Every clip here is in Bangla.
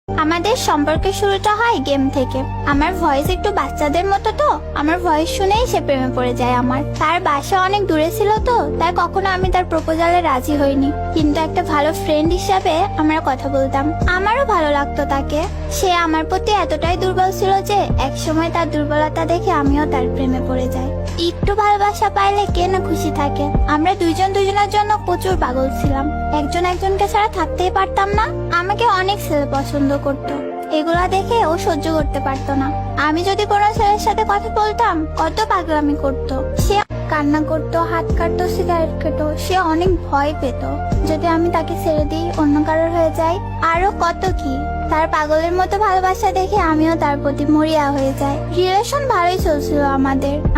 আমাদের সম্পর্কের শুরুটা হয় গেম থেকে। আমার ভয়েস একটু বাচ্চাদের মতো, তো আমার ভয়েস শুনেই সে প্রেমে পড়ে যায় আমার। তার বাসা অনেক দূরে ছিল, তো তাই কখনো আমি তার প্রপোজালে রাজি হইনি, কিন্তু একটা ভালো ফ্রেন্ড হিসাবে আমরা কথা বলতাম। আমারও ভালো লাগতো তাকে। সে আমার প্রতি এতটাই দুর্বল ছিল যে একসময় তার দুর্বলতা দেখে আমিও তার প্রেমে পড়ে যাই। একটু ভালোবাসা পাইলে কে না খুশি থাকে। আমরা দুইজন দুজনের জন্য প্রচুর পাগল ছিলাম, একজন একজনকে ছাড়া থাকতেই পারতাম না। আমাকে অনেক ছেলে পছন্দ করতো, এগুলা দেখে ও সহ্য করতে পারতো না। আমি যদি কোনো ছেলের সাথে কথা বলতাম কত পাগলামি করতো। সে কান্না করতো, হাত কাটতো, সিগারেট খেতো। সে অনেক ভয় পেত যদি আমি তাকে ছেড়ে দিই, অন্য কারোর হয়ে যাই, আরো কত কি। তার পাগলের মতো ভালোবাসা দেখে আমিও তার প্রতি মরিয়া হয়ে যাই। রিলেশন ভালোই চলছিল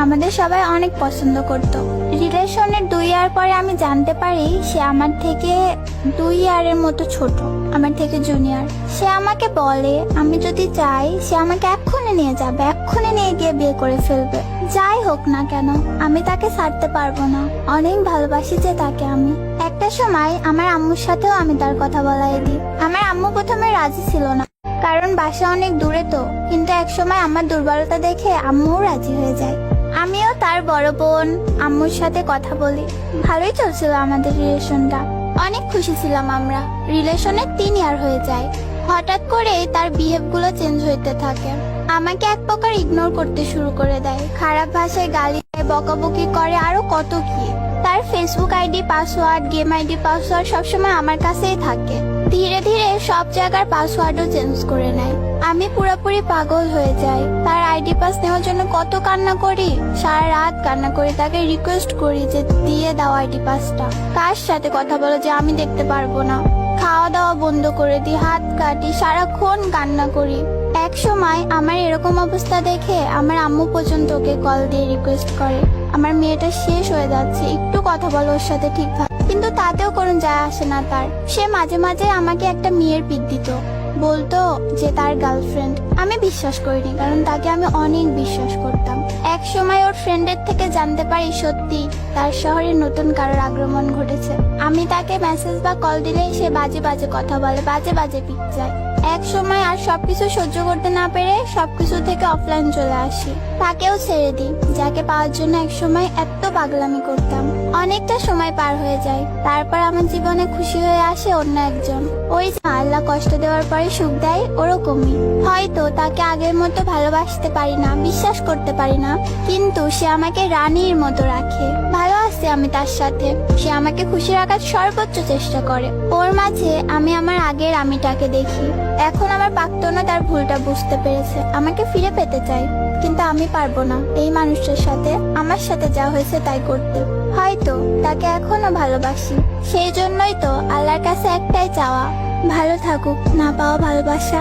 আমাদের সবাই অনেক পছন্দ করত। রিলেশনের 2 ইয়ার পরে আমি জানতে পারি সে আমার থেকে 2 ইয়ারের মতো ছোট, আমার থেকে জুনিয়র। সে আমাকে বলে আমি যদি চাই সে আমাকে এক্ষুনি নিয়ে যাবে, এক্ষুনি নিয়ে গিয়ে বিয়ে করে ফেলবে। যাই হোক না কেন আমি তাকে ছাড়তে পারবো না, অনেক ভালোবাসি যে তাকে আমি। একটা সময় আমার আম্মুর সাথেও আমি তার কথা বলাই দিই। আমার আম্মু প্রথমে রাজি ছিল না, কারণ বাসা অনেক দূরে তো, কিন্তু এক সময় আমার দুর্বলতা দেখে আম্মুও রাজি হয়ে যায়। আমিও তার বড় বোন আম্মুর সাথে কথা বলি। ভালোই চলছিল আমাদের রিলেশনটা, অনেক খুশি ছিলাম আমরা। রিলেশনে 3 ইয়ার হয়ে যায়। হঠাৎ করে তার বিহেভ গুলো চেঞ্জ হইতে থাকে। আমাকে এক প্রকার ইগনোর করতে শুরু করে দেয়, খারাপ ভাষায় গালি দেয়, বকাবকি করে, আরো কত কি। তার Facebook ID password, game ID password সবসময় আমার কাছেই থাকে। ধীরে ধীরে সব জায়গার পাসওয়ার্ডও চেঞ্জ করে নেয়। আমি পুরোপুরি পাগল হয়ে যাই। তার আইডি পাস নেওয়ার জন্য কত কান্না করি, সারা রাত কান্না করি, তাকে রিকোয়েস্ট করি যে দিয়ে দাও আইডি পাসটা। কার সাথে কথা বলো যে আমি দেখতে পারবো না। খাওয়া দাওয়া বন্ধ করে দিই, হাত কাটি, সারাক্ষণ কান্না করি। এক সময় আমার এরকম অবস্থা দেখে আমার আম্মু পর্যন্ত ওকে কল দিয়ে রিকোয়েস্ট করে, আমার মেয়েটা শেষ হয়ে যাচ্ছে, একটু কথা বলো ওর সাথে ঠিকভাবে। কিন্তু তাতেও কোনো যায় আসে না তার। সে মাঝে মাঝে আমাকে একটা মেয়ের পিক দিত, বলতো যে তার গার্লফ্রেন্ড। আমি বিশ্বাস করিনি, কারণ তাকে আমি অনেক বিশ্বাস করতাম। এক সময় ওর ফ্রেন্ডের থেকে জানতে পারি সত্যি তার শহরে নতুন কারোর আগমন ঘটেছে। আমি তাকে মেসেজ বা কল দিলেই সে বাজে বাজে কথা বলে, বাজে বাজে পিক চায়। এক সময় আর সবকিছু সহ্য করতে না পেরে সবকিছু থেকে অফলাইন চলে আসি, তাকেও ছেড়ে দিই যাকে পাওয়ার জন্য এক সময় এত পাগলামি করতাম। অনেকটা সময় পার হয়ে যায়, তারপর আমার জীবনে খুশি হয়ে আসে অন্য একজন। ওই যে আল্লাহ কষ্ট দেওয়ার পরে সুখ দেয়, ওরকমই। হয়তো তাকে আগের মতো ভালোবাসতে পারি না, বিশ্বাস করতে পারি না, কিন্তু সে আমাকে রানীর মতো রাখে। ভালো আছে আমি তার সাথে, সে আমাকে খুশি রাখার সর্বোচ্চ চেষ্টা করে। ওর মাঝে আমি আমার আগের আমিটাকে দেখি। এখন আমার প্রাক্তনও তার ভুলটা বুঝতে পেরেছে, আমাকে ফিরে পেতে চাই, কিন্তু আমি পারবো না এই মানুষটার সাথে আমার সাথে যা হয়েছে তাই করতে। হয়তো তাকে এখনো ভালোবাসি, সেই জন্যই তো আল্লাহর কাছে একটাই চাওয়া, ভালো থাকুক, না পাওয়া ভালোবাসা।